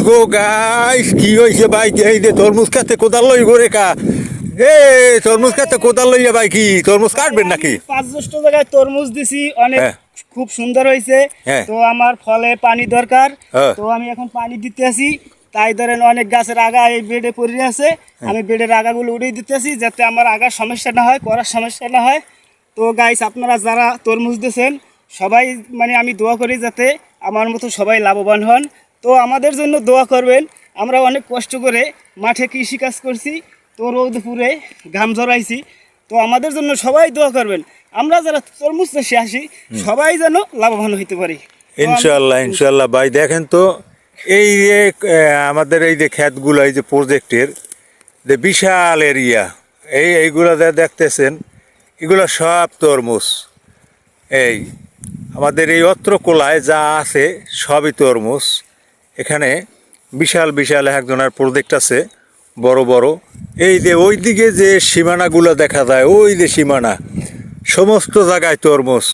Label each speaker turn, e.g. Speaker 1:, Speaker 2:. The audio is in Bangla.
Speaker 1: গো গাইস কি হয়েছে ভাই? এই যে তরমুজ খাতে কোদাল লই গরে কা এ তরমুজ খাতে কোদাল লইয়া ভাই কি তরমুজ কাটবেন নাকি?
Speaker 2: 5-10টা জায়গায় তরমুজ দিছি, অনেক
Speaker 1: হ্যাঁ।
Speaker 2: খুব সুন্দর হয়েছে।
Speaker 1: হ্যাঁ।
Speaker 2: তো আমার ফলে পানি দরকার,
Speaker 1: হ্যাঁ।
Speaker 2: তো আমি এখন পানি দিতে আসি। তাই ধরেন অনেক গাছের আগা এই বেডে পড়ে আছে, আমি বেডের আগাগুলো উড়িয়ে দিতেছি যাতে আমার আগার সমস্যা না হয়, করার সমস্যা না হয়। তো গাইস, আপনারা যারা তরমুজ দিয়েছেন সবাই মানে আমি দোয়া করি যাতে আমার মতো সবাই লাভবান হন। তো আমাদের জন্য দোয়া করবেন। আমরা অনেক কষ্ট করে মাঠে কৃষিকাজ করছি, তো রোদে পুড়ে ঘাম ঝরাইছি। তো আমাদের জন্য সবাই দোয়া করবেন। আমরা যারা তরমুজ চাষে আসি সবাই যেন লাভবান হইতে পারি।
Speaker 1: ইনশাল্লাহ ইনশাল্লাহ ভাই। দেখেন তো এই যে আমাদের এই যে ক্ষেতগুলো, এই যে প্রজেক্টের যে বিশাল এরিয়া, এইগুলো দেখতেছেন, এগুলো সব তরমুজ। এই আমাদের এই অত্র কোলায় যা আছে সবই তরমুজ। এখানে বিশাল বিশাল একজনের প্রজেক্ট আছে, বড় বড়। এই যে ওই দিকে যে সীমানাগুলো দেখা যায়, ওই যে সীমানা, সমস্ত জায়গায় তরমুজ।